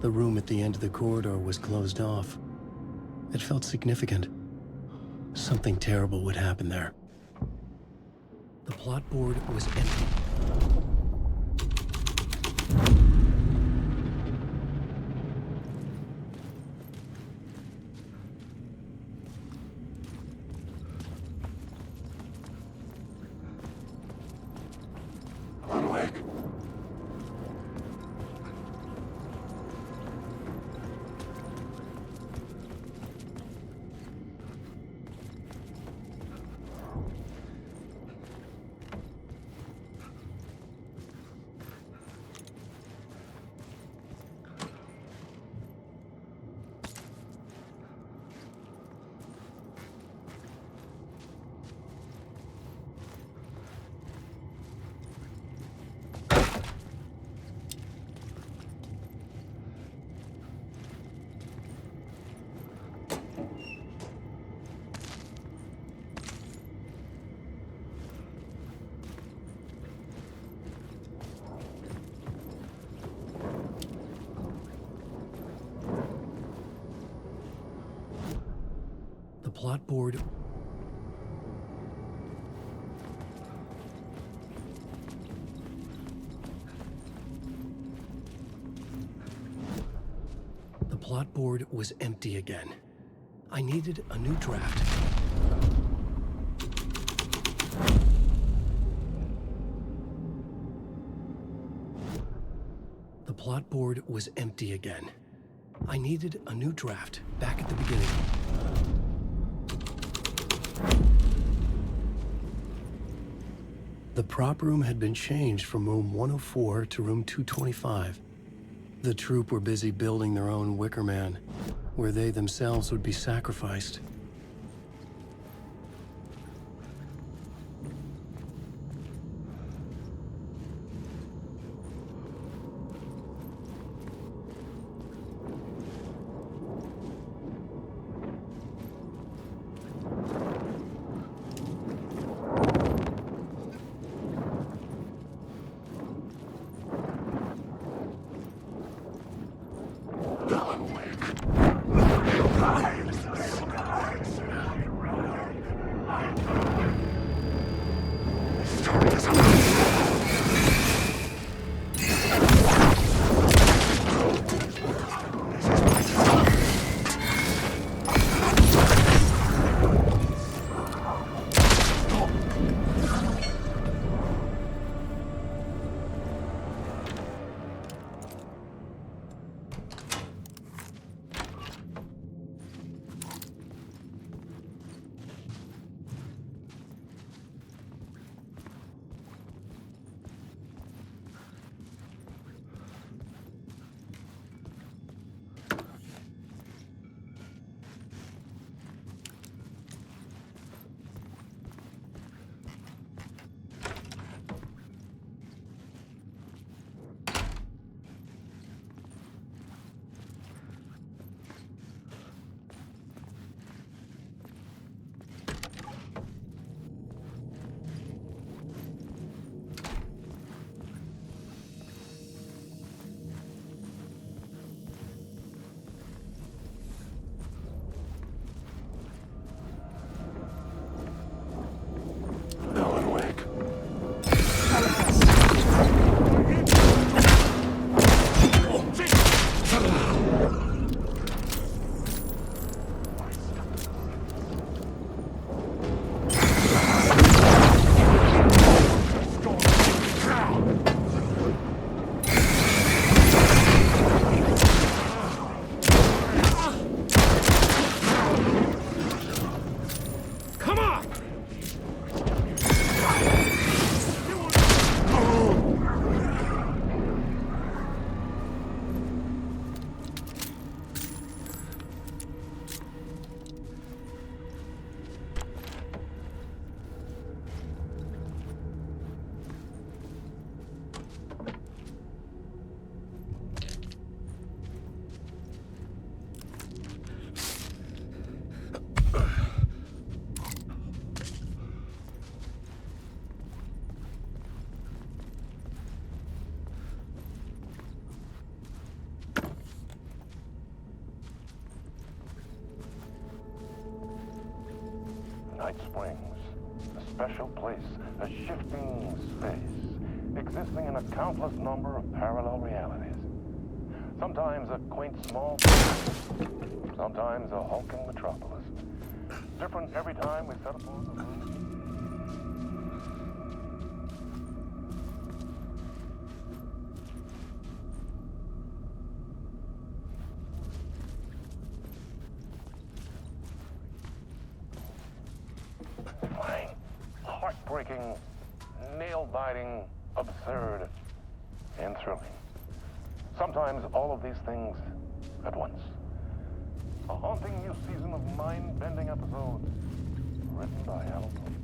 The room at the end of the corridor was closed off. It felt significant. Something terrible would happen there. The plot board was empty. AlanWake. The plot board... The plot board was empty again. I needed a new draft. The plot board was empty again. I needed a new draft back at the beginning. The prop room had been changed from room 104 to room 225. The troupe were busy building their own Wicker Man, where they themselves would be sacrificed. Night Springs, a special place, a shifting space, existing in a countless number of parallel realities. Sometimes a quaint small place, sometimes a hulking metropolis. Different every time we set upon the road. Heartbreaking, nail-biting, absurd, and thrilling. Sometimes all of these things at once. A haunting new season of mind-bending episodes written by AlanWake.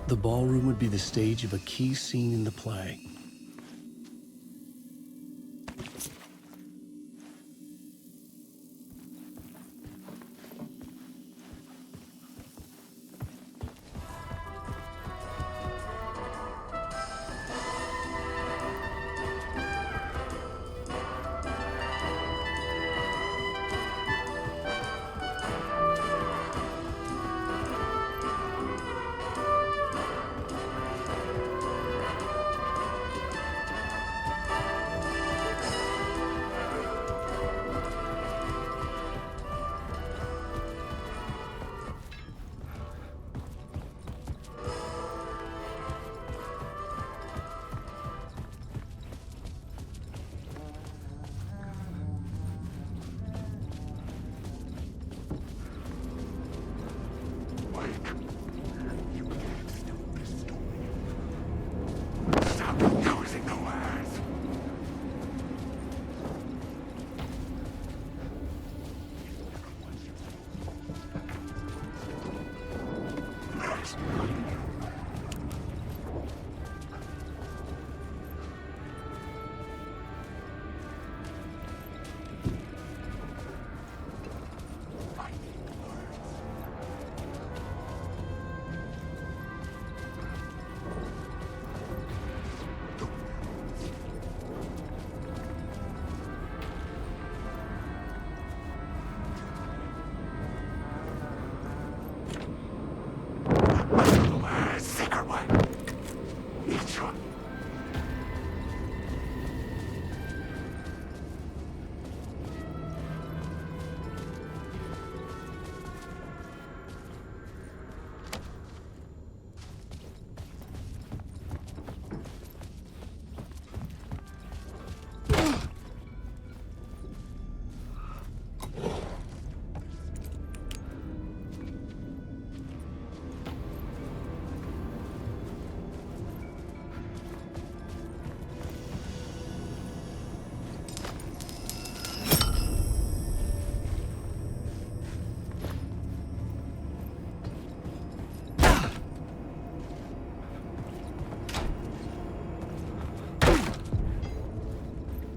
The ballroom would be the stage of a key scene in the play.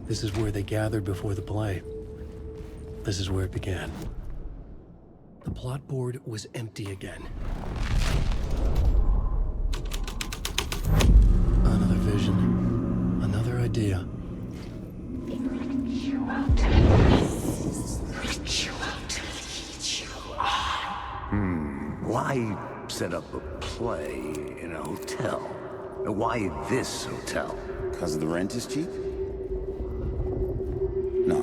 This is where they gathered before the play. This is where it began. The plot board was empty again. Another vision. Another idea. Why set up a play in a hotel? Why this hotel? Because the rent is cheap? No.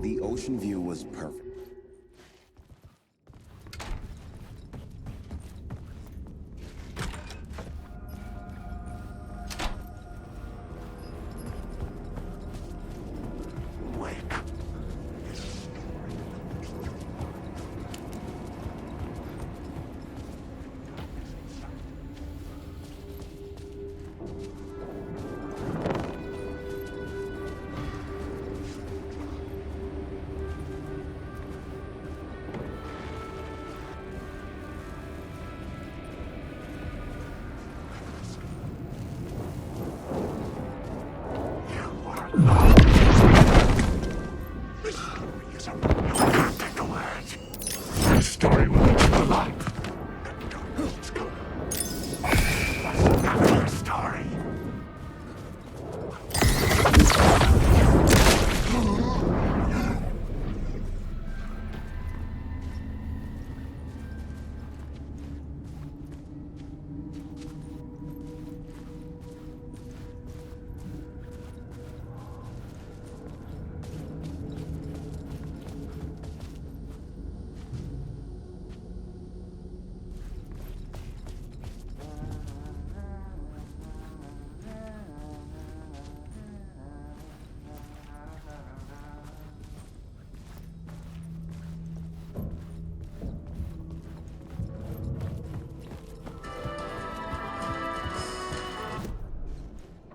The ocean view was perfect.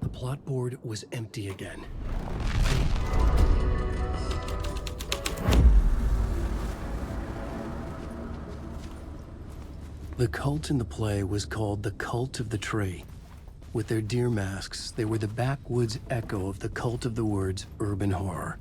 The plot board was empty again. The cult in the play was called the Cult of the Tree. With their deer masks, they were the backwoods echo of the cult of the word's urban horror.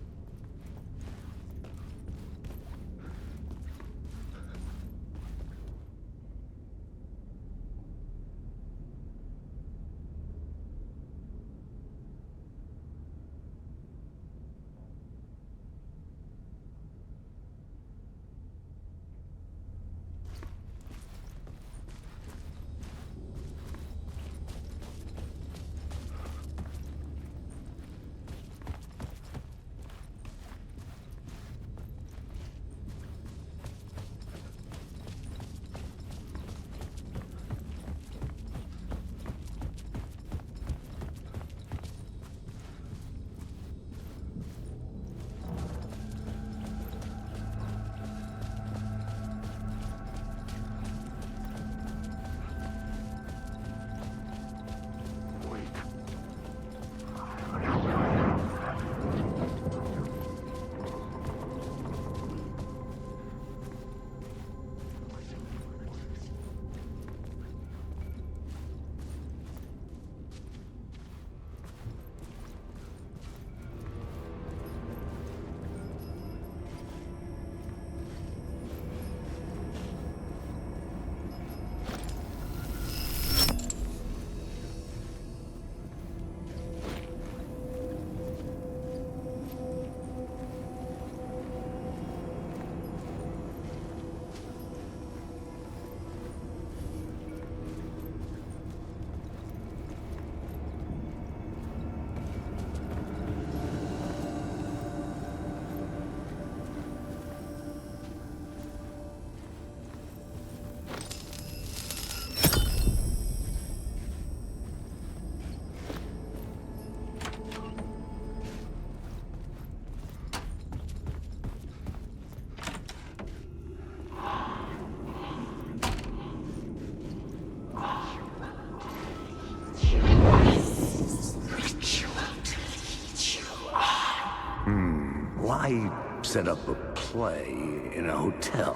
Why set up a play in a hotel?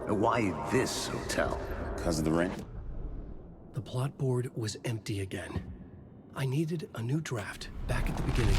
Why this hotel? Because of the rent? The plot board was empty again. I needed a new draft back at the beginning.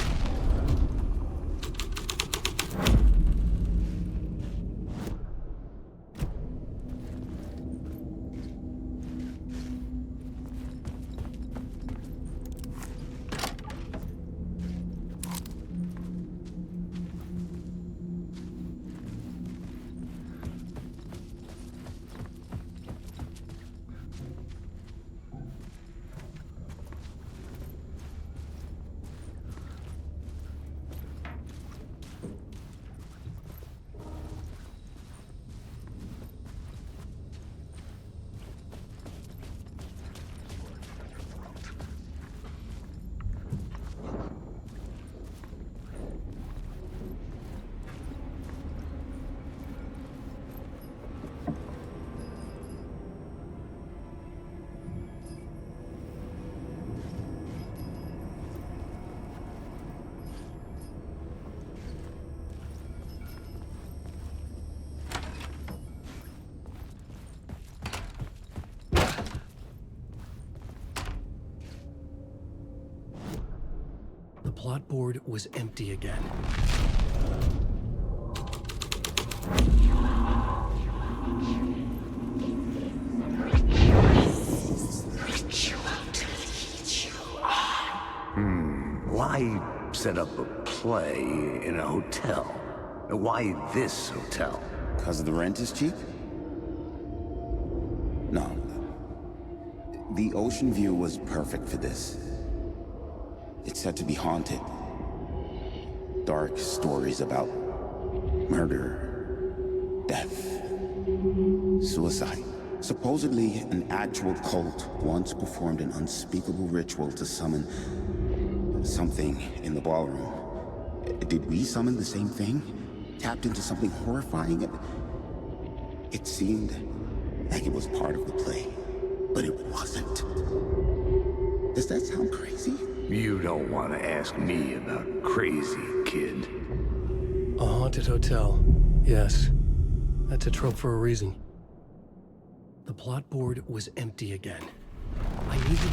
The plot board was empty again. Why set up a play in a hotel? Why this hotel? Because the rent is cheap? No. The ocean view was perfect for this. It's said to be haunted. Dark stories about murder, death, suicide. Supposedly, an actual cult once performed an unspeakable ritual to summon something in the ballroom. Did we summon the same thing? Tapped into something horrifying? It seemed like it was part of the play, but it wasn't. Does that sound crazy? You don't want to ask me about crazy, kid. A haunted hotel. Yes. That's a trope for a reason. The plot board was empty again. I needed...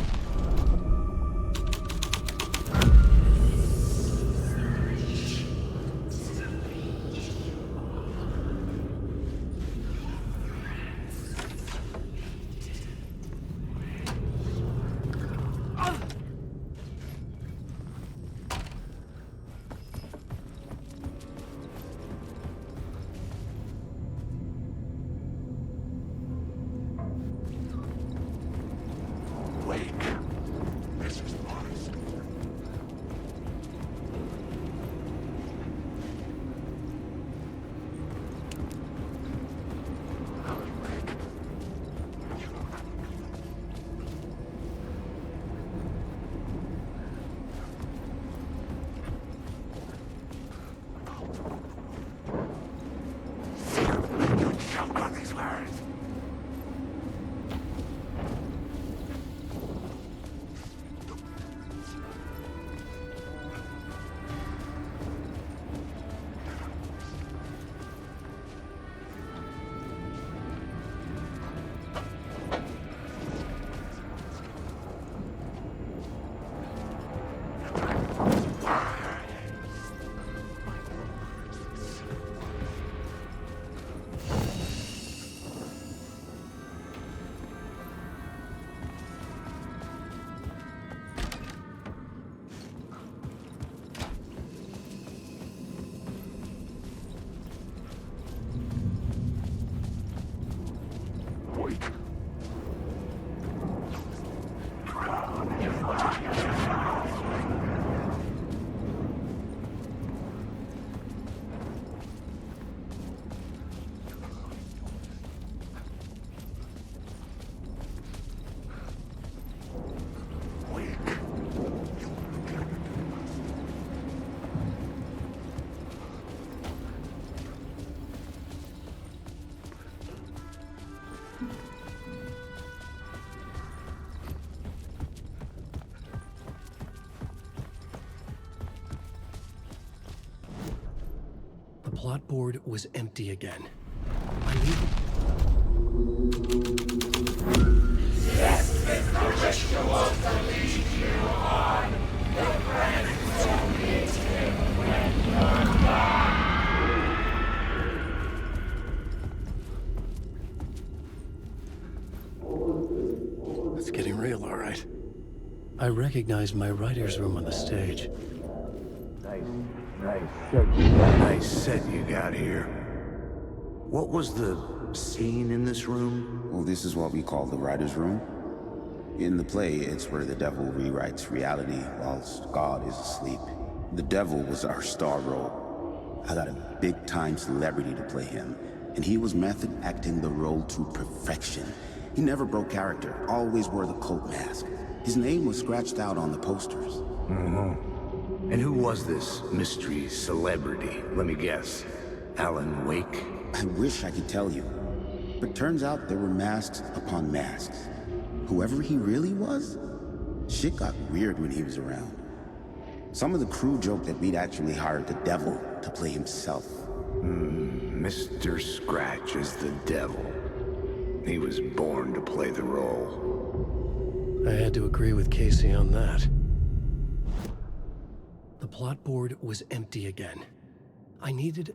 The plot board was empty again. I needed... This is the ritual to lead you on. The friends will meet him when you're gone. It's getting real, all right. I recognized my writer's room on the stage. Nice set you got here. What was the scene in this room? Well, this is what we call the writer's room. In the play, it's where the devil rewrites reality whilst God is asleep. The devil was our star role. I got a big-time celebrity to play him, and he was method acting the role to perfection. He never broke character, always wore the cult mask. His name was scratched out on the posters. And who was this mystery celebrity? Let me guess. AlanWake? I wish I could tell you, but turns out there were masks upon masks. Whoever he really was, shit got weird when he was around. Some of the crew joked that we'd actually hired the devil to play himself. Mr. Scratch is the devil. He was born to play the role. I had to agree with Casey on that. The plot board was empty again. I needed...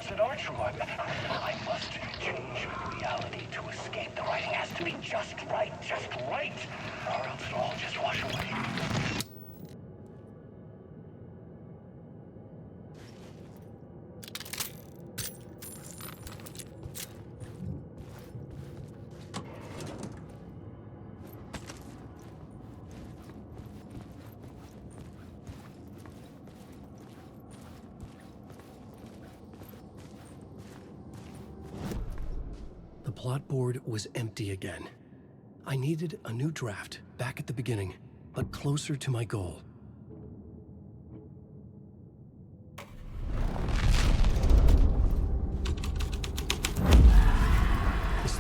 parts that are true. I must change reality to escape. The writing has to be just right, or else it'll all just wash away. The plot board was empty again. I needed a new draft, back at the beginning, but closer to my goal.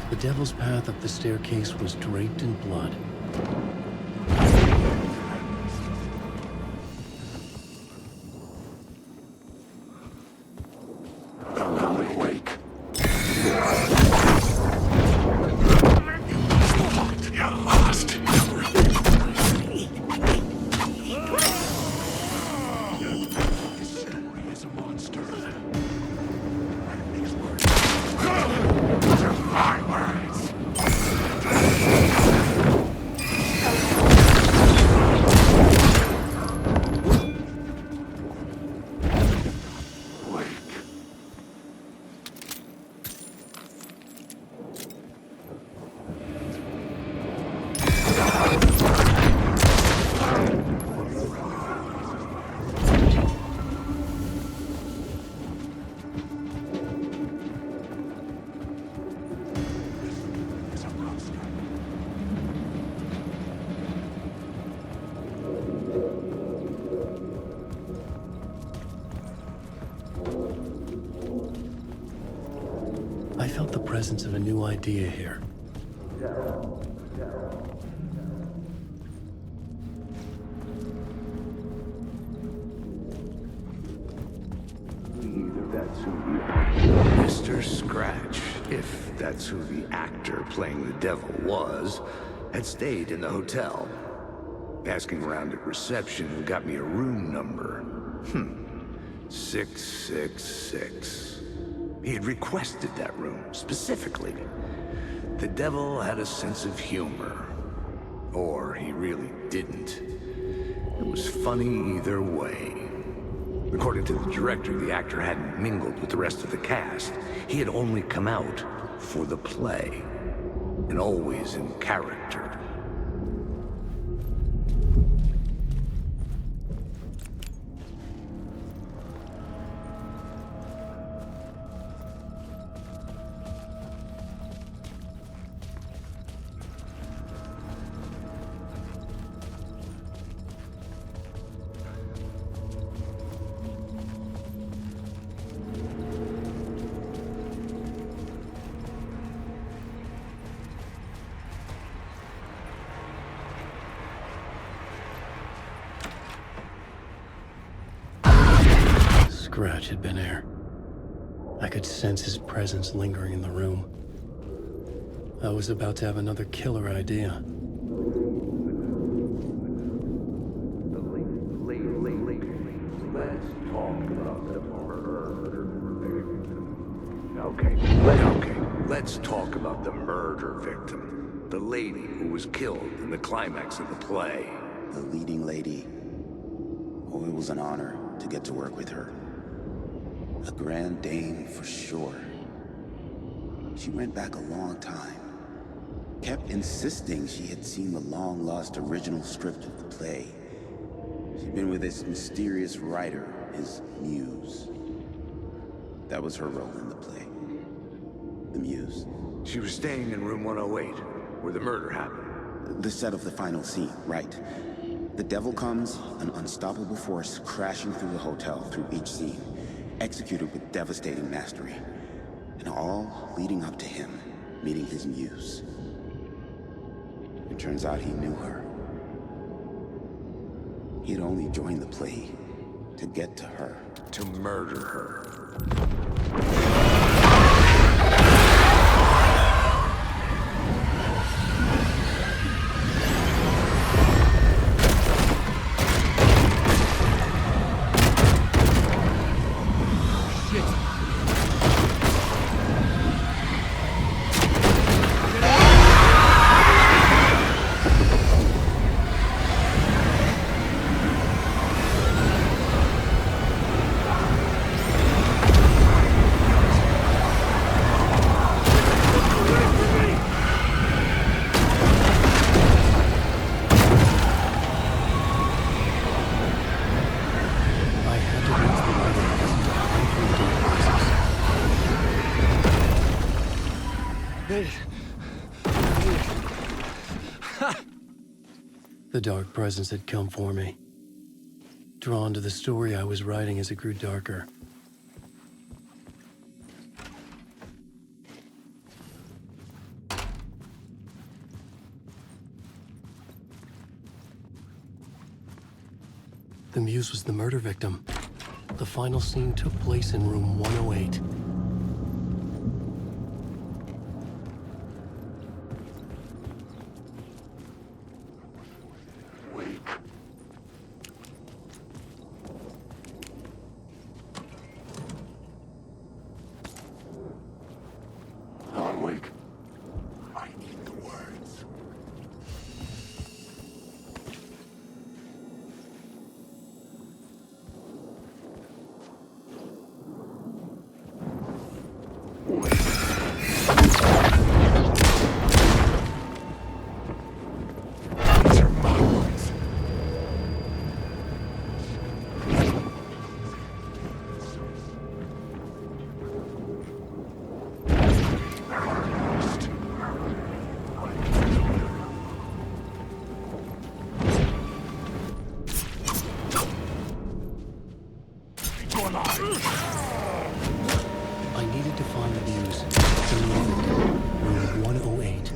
The devil's path up the staircase was draped in blood. AlanWake. You're lost. This story is a monster. These words are my words. Wake. I felt the presence of a new idea here. Mr. Scratch, if that's who the actor playing the devil was, had stayed in the hotel. Asking around at reception got me a room number. 666. He had requested that room, specifically. The devil had a sense of humor. Or he really didn't. It was funny either way. According to the director, the actor hadn't mingled with the rest of the cast. He had only come out for the play, and always in character. Scratch had been there. I could sense his presence lingering in the room. I was about to have another killer idea. Let's talk about the murder victim. The lady who was killed in the climax of the play. The leading lady. Oh, it was an honor to get to work with her. A grand dame for sure. She went back a long time. Kept insisting she had seen the long-lost original script of the play. She'd been with this mysterious writer, his muse. That was her role in the play. The muse. She was staying in room 108, where the murder happened. The set of the final scene, right. The devil comes, an unstoppable force crashing through the hotel through each scene, executed with devastating mastery, and all leading up to him meeting his muse. It turns out he knew her. He had only joined the play to get to her. To murder her. Made it. The dark presence had come for me, drawn to the story I was writing as it grew darker. The muse was the murder victim. The final scene took place in room 108. AlanWake. I need the words. I needed to find the muse, the murder victim, room 108.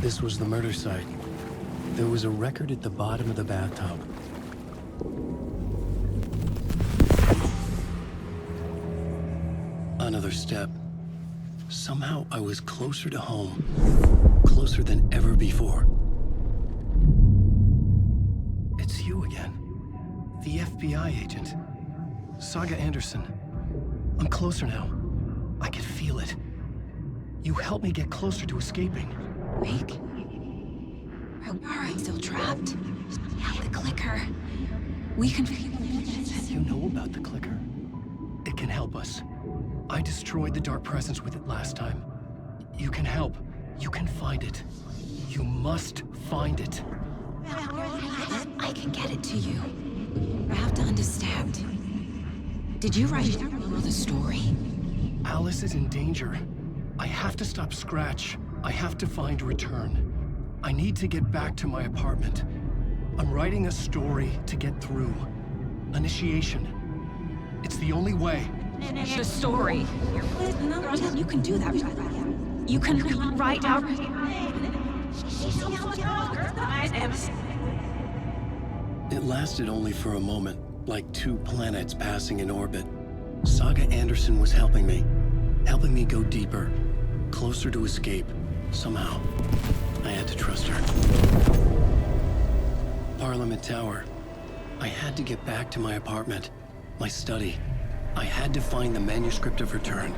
This was the murder site. There was a record at the bottom of the bathtub. Another step. Somehow I was closer to home. Closer than ever before. It's you again. The FBI agent. Saga Anderson. I'm closer now. I can feel it. You helped me get closer to escaping. Wake? I'm still trapped. The clicker. We can... You know about the clicker? It can help us. I destroyed the dark presence with it last time. You can help. You can find it. You must find it. I can get it to you. I have to understand. Did you write the story? Alice is in danger. I have to stop Scratch. I have to find Return. I need to get back to my apartment. I'm writing a story to get through. Initiation. It's the only way. The story. You can do that. You can write out... It lasted only for a moment, like two planets passing in orbit. Saga Anderson was helping me go deeper, closer to escape, somehow. I had to trust her. Parliament Tower. I had to get back to my apartment, my study. I had to find the manuscript of Return.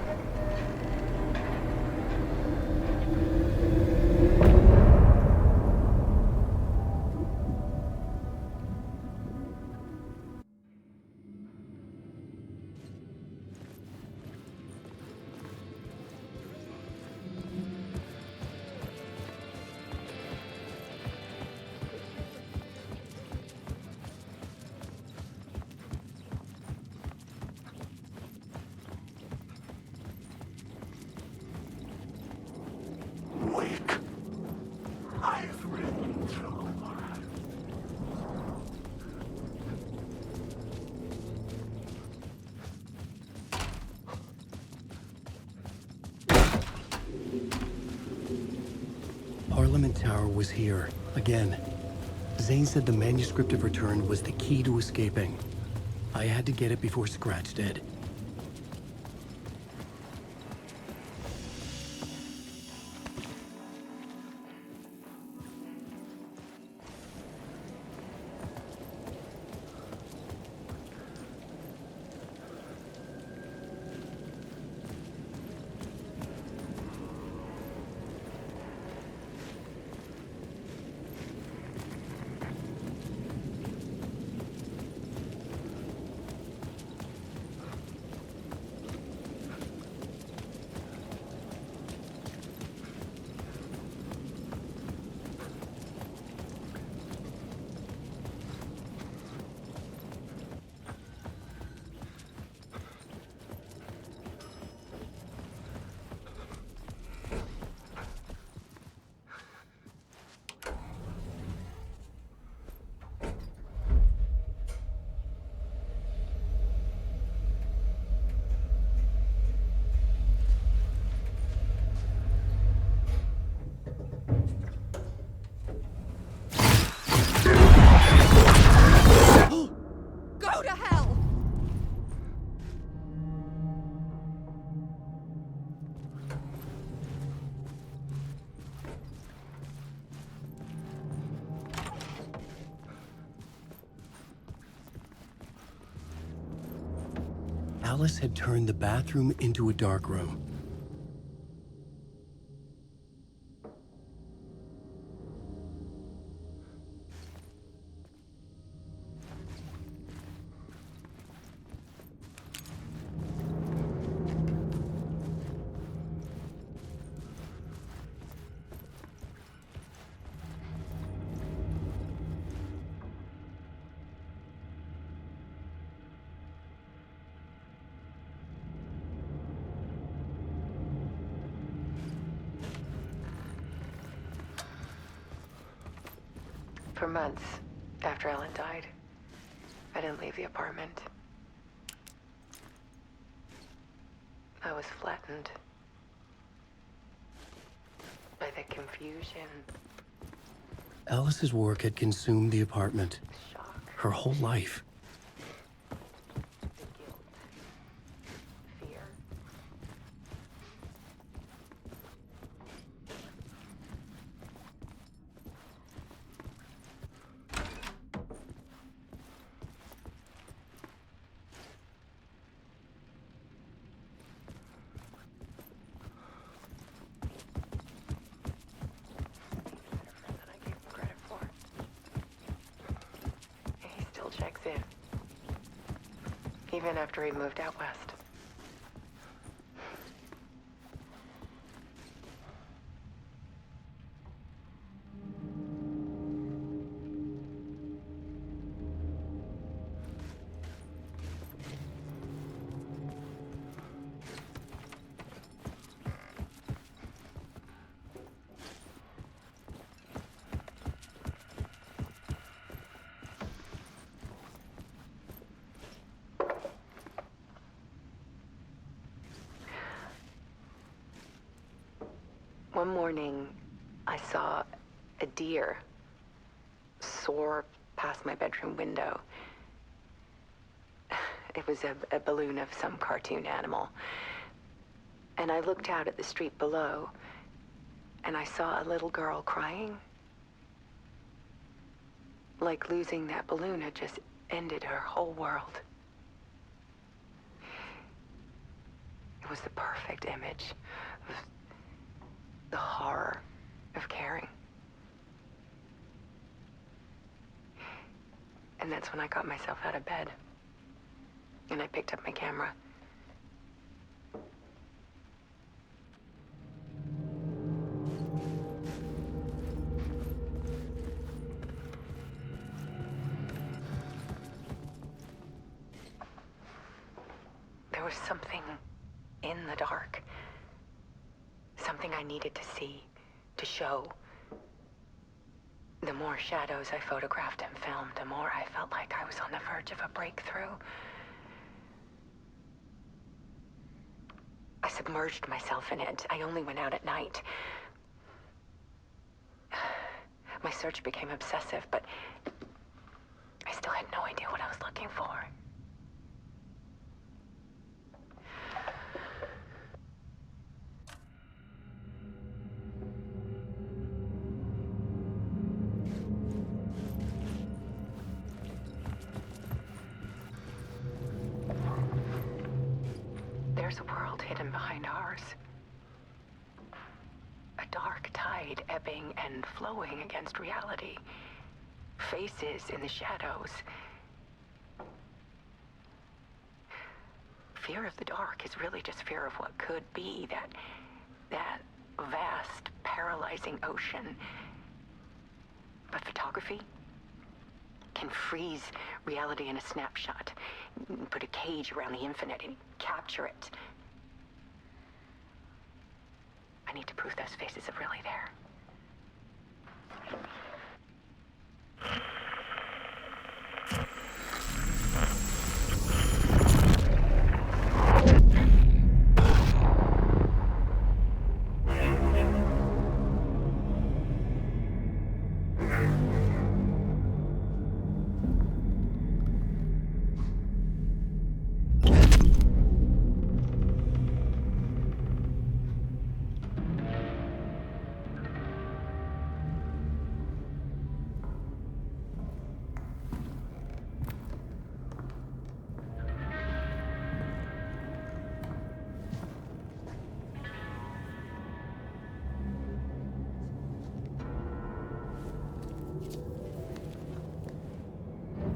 Wake. I've written through life. Parliament Tower was here, again. Zane said the manuscript of Return was the key to escaping. I had to get it before Scratch did. Go to hell! Alice had turned the bathroom into a dark room. For months after Alan died, I didn't leave the apartment. I was flattened by the confusion, Alice's work had consumed the apartment, shock, her whole life. the guilt, fear. That I gave him credit for. And he still checks in. Even after he moved out west. One morning, I saw a deer soar past my bedroom window. It was a balloon of some cartoon animal. And I looked out at the street below, and I saw a little girl crying. Like losing that balloon had just ended her whole world. It was the perfect image of the horror of caring. And that's when I got myself out of bed. And I picked up my camera. There was something in the dark. Something I needed to see, to show. The more shadows I photographed and filmed, the more I felt like I was on the verge of a breakthrough. I submerged myself in it. I only went out at night. My search became obsessive, but I still had no idea what I was looking for. hidden behind ours. A dark tide ebbing and flowing against reality. Faces in the shadows. Fear of the dark is really just fear of what could be, that vast, paralyzing ocean. But photography can freeze reality in a snapshot, put a cage around the infinite and capture it. I need to prove those faces are really there.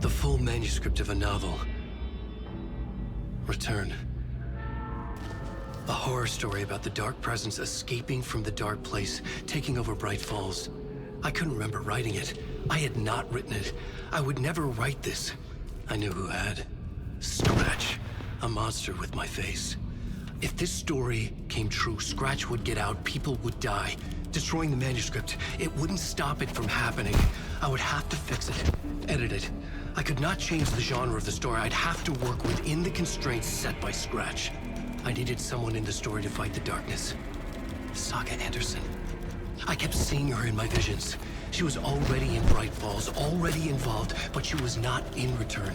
The full manuscript of a novel. Return. A horror story about the dark presence escaping from the dark place, taking over Bright Falls. I couldn't remember writing it. I had not written it. I would never write this. I knew who had. Scratch. A monster with my face. If this story came true, Scratch would get out, people would die. Destroying the manuscript, it wouldn't stop it from happening. I would have to fix it, edit it. I could not change the genre of the story. I'd have to work within the constraints set by Scratch. I needed someone in the story to fight the darkness. Saga Anderson. I kept seeing her in my visions. She was already in Bright Falls, already involved, but she was not in Return.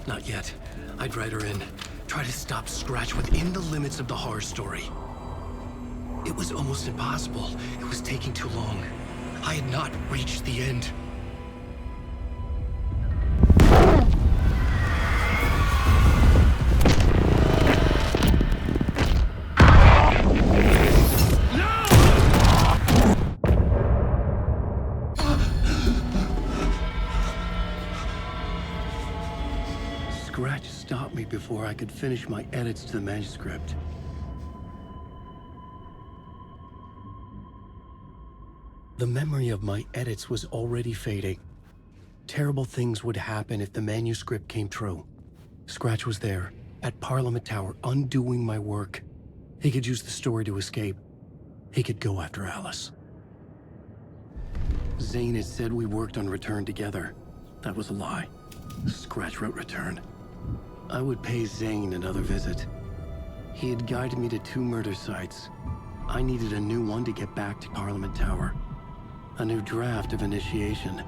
Not yet. I'd write her in. Try to stop Scratch within the limits of the horror story. It was almost impossible. It was taking too long. I had not reached the end. Scratch stopped me before I could finish my edits to the manuscript. The memory of my edits was already fading. Terrible things would happen if the manuscript came true. Scratch was there, at Parliament Tower, undoing my work. He could use the story to escape. He could go after Alice. Zane had said we worked on Return together. That was a lie. Scratch wrote Return. I would pay Zane another visit. He had guided me to 2 murder sites. I needed a new one to get back to Parliament Tower. A new draft of initiation.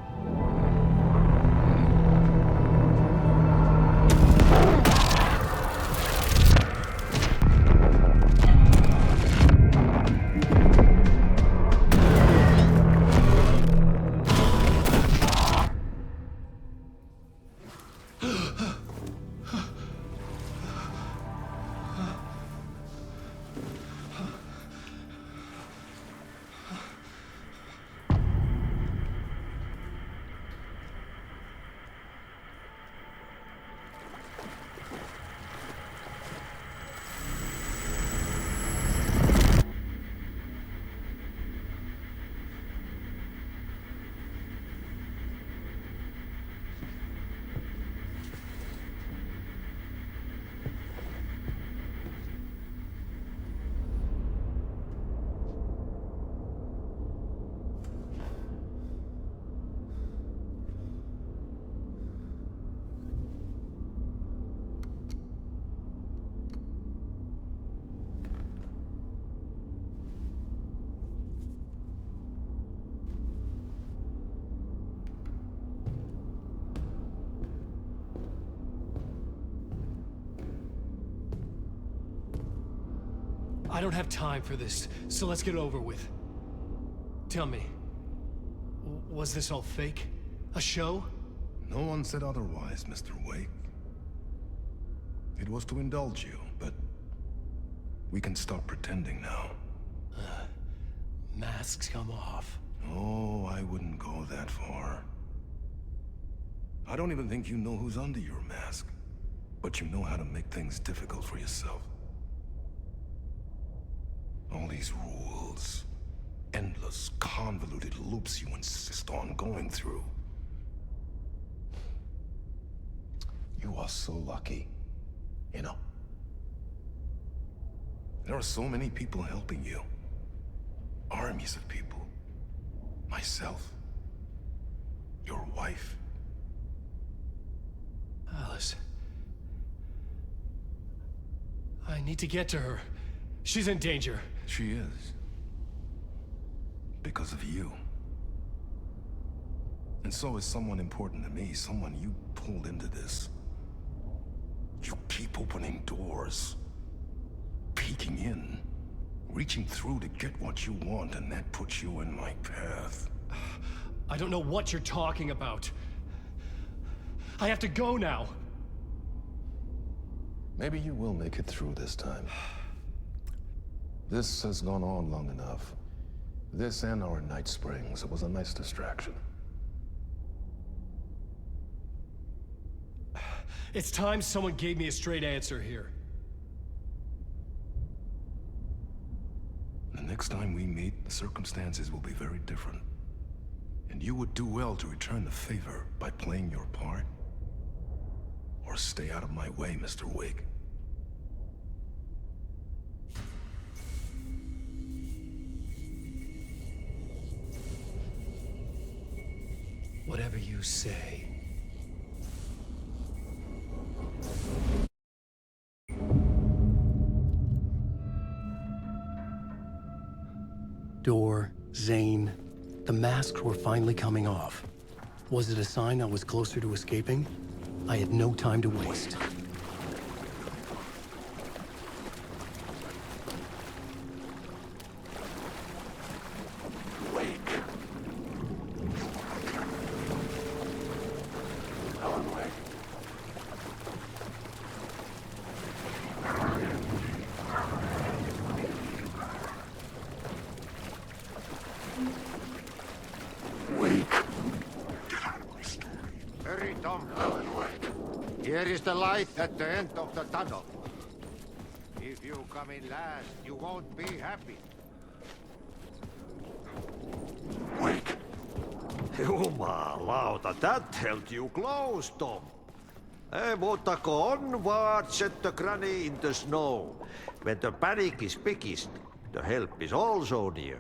I don't have time for this, so let's get it over with. Tell me, was this all fake? A show? No one said otherwise, Mr. Wake. It was to indulge you, but We can stop pretending now. Masks come off. Oh, I wouldn't go that far. I don't even think you know who's under your mask. But you know how to make things difficult for yourself. All these rules. Endless, convoluted loops you insist on going through. You are so lucky. You know? There are so many people helping you. Armies of people. Myself. Your wife. Alice. I need to get to her. She's in danger. She is. Because of you. And so is someone important to me, someone you pulled into this. You keep opening doors. Peeking in. Reaching through to get what you want, and that puts you in my path. I don't know what you're talking about. I have to go now. Maybe you will make it through this time. This has gone on long enough. This and our night springs. It was a nice distraction. It's time someone gave me a straight answer here. The next time we meet, the circumstances will be very different. And you would do well to return the favor by playing your part. Or stay out of my way, Mr. Wake. Whatever you say. Door, Zane, the masks were finally coming off. Was it a sign I was closer to escaping? I had no time to waste. Wake. AlanWake. Hurry, Tom. Here is the light at the end of the tunnel. If you come in last, you won't be happy. Wake. Jumalauta, that held you close, Tom. Mutta onward, said the granny in the snow. When the panic is biggest, the help is also near.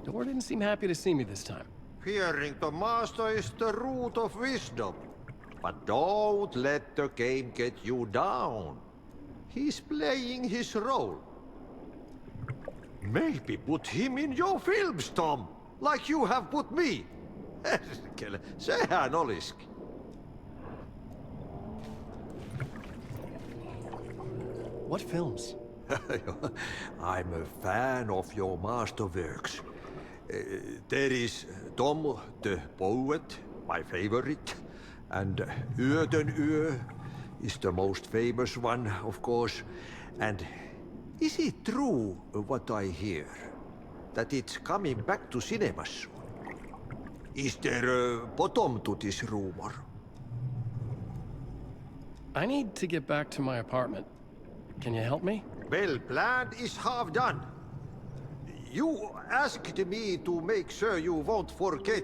Door didn't seem happy to see me this time. Fearing the master is the root of wisdom. But don't let the game get you down. He's playing his role. Maybe put him in your films, Tom, like you have put me. Sehän olisikin. What films? I'm a fan of your masterworks. There is Tom the Poet, my favorite, and Yöden Yö is the most famous one, of course. And is it true what I hear, that it's coming back to cinemas soon? Is there a bottom to this rumor? I need to get back to my apartment. Can you help me? Well, plan is half done. You asked me to make sure you won't forget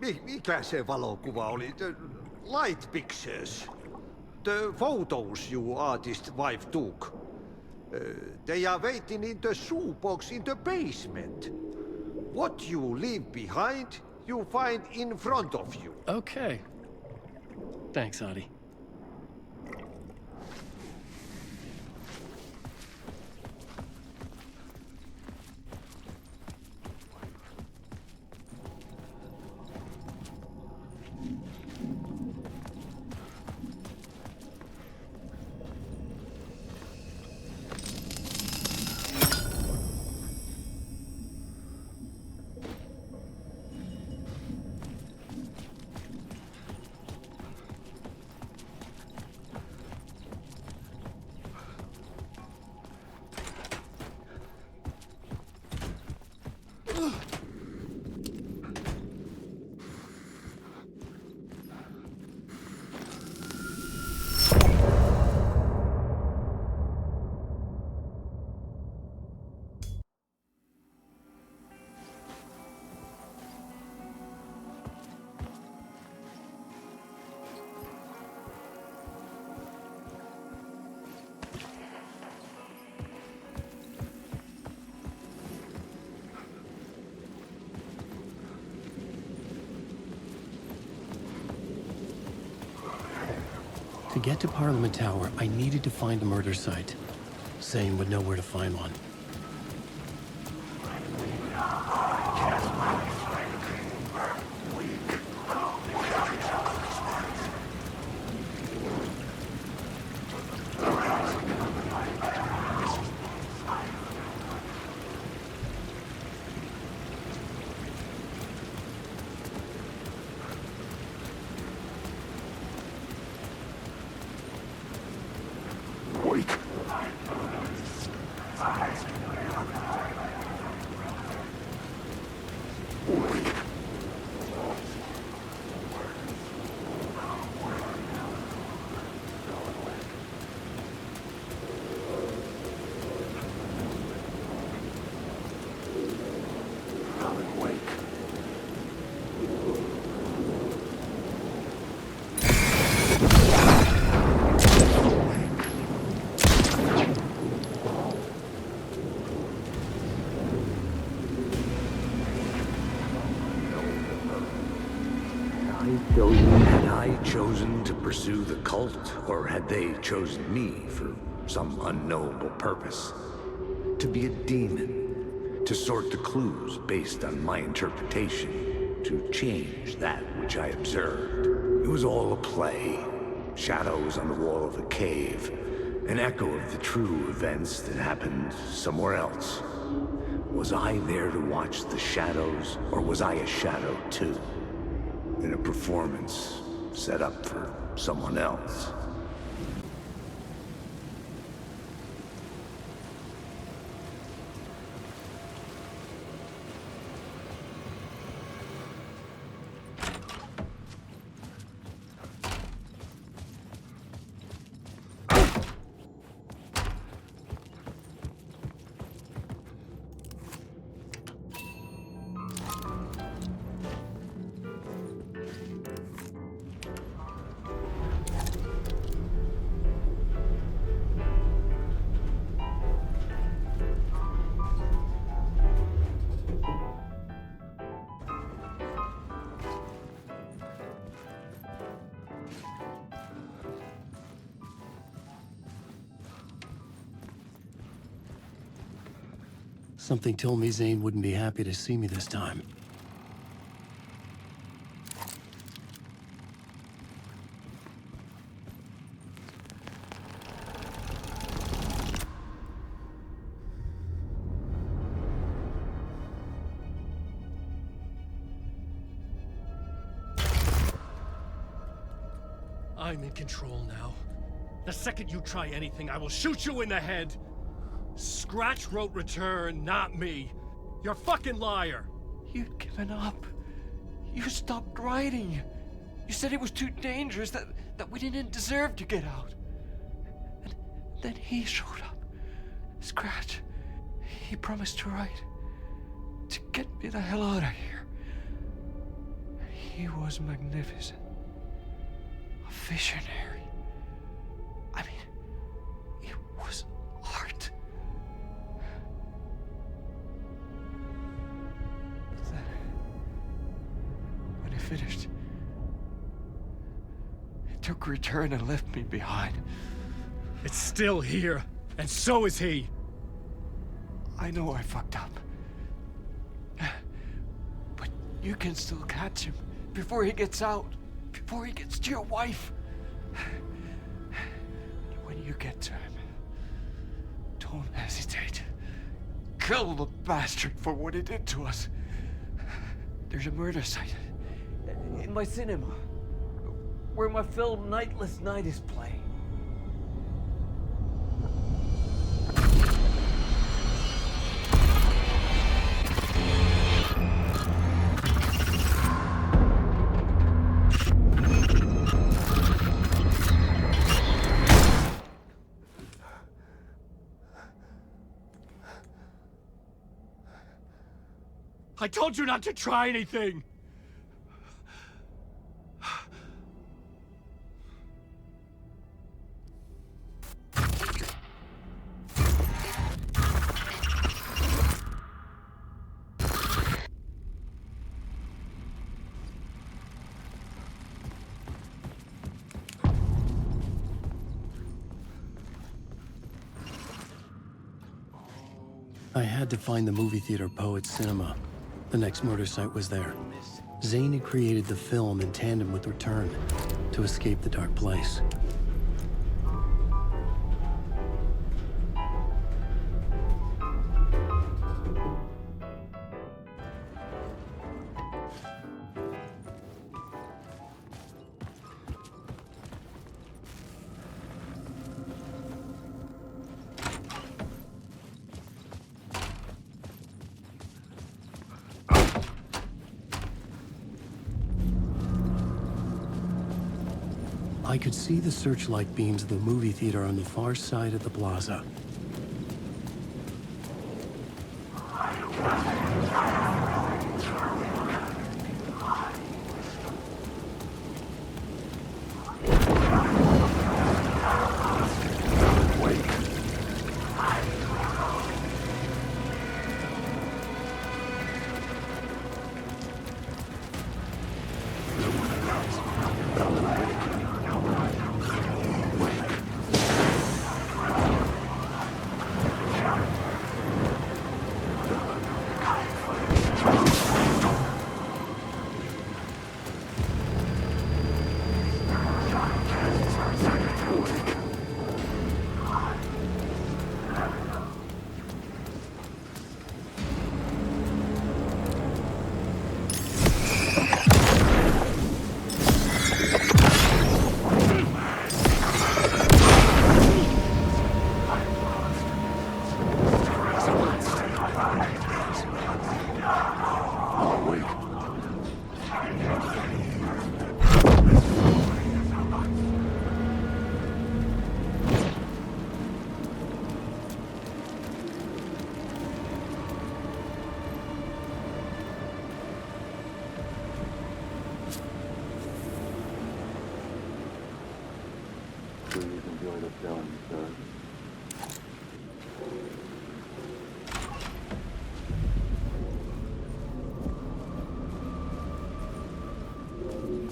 mikä se valokuva oli? The light pictures. The photos you artist wife took. They are waiting in the shoebox in the basement. What you leave behind, you find in front of you. Okay. Thanks, Adi. To get to Parliament Tower, I needed to find a murder site. Zane would know where to find one. Had I chosen to pursue the cult, or had they chosen me for some unknowable purpose? To be a demon, to sort the clues based on my interpretation, to change that which I observed. It was all a play. Shadows on the wall of a cave, an echo of the true events that happened somewhere else. Was I there to watch the shadows, or was I a shadow too? In a performance set up for someone else. Something told me Zane wouldn't be happy to see me this time. I'm in control now. The second you try anything, I will shoot you in the head! Scratch wrote return, not me. You're a fucking liar. You'd given up. You stopped writing. You said it was too dangerous, that we didn't deserve to get out. And then he showed up. Scratch. He promised to write. To get me the hell out of here. He was magnificent. A visionary. I mean, it was art. When he finished, he took return and left me behind. It's still here, and so is he. I know I fucked up. But you can still catch him before he gets out, before he gets to your wife. When you get to him, don't hesitate. Kill the bastard for what he did to us. There's a murder site in my cinema where my film Nightless Night is playing. I told you not to try anything! I had to find the movie theater Poet Cinema. The next murder site was there. Zane had created the film in tandem with Return to escape the dark place. I could see the searchlight beams of the movie theater on the far side of the plaza.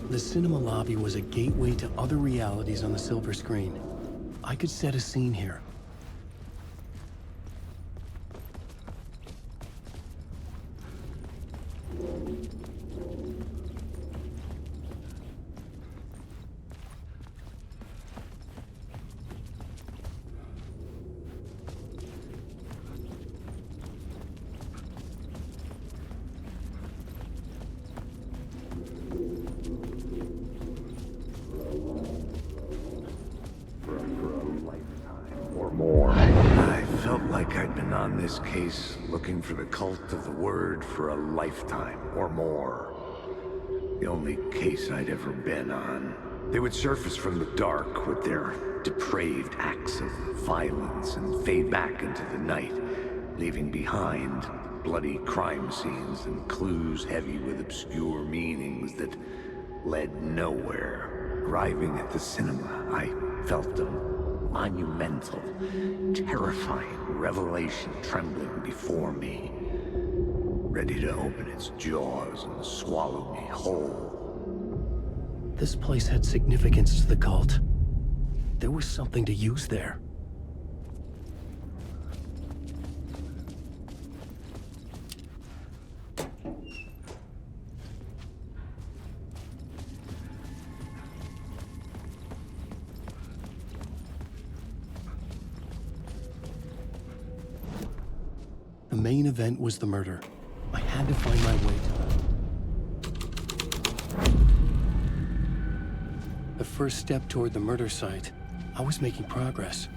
The cinema lobby was a gateway to other realities on the silver screen. I could set a scene here. This case looking for the cult of the word for a lifetime or more. The only case I'd ever been on. They would surface from the dark with their depraved acts of violence and fade back into the night, leaving behind bloody crime scenes and clues heavy with obscure meanings that led nowhere. Arriving at the cinema, I felt a monumental, terrifying revelation trembling before me, ready to open its jaws and swallow me whole. This place had significance to the cult. There was something to use there. The main event was the murder. I had to find my way to it. The first step toward the murder site. I was making progress.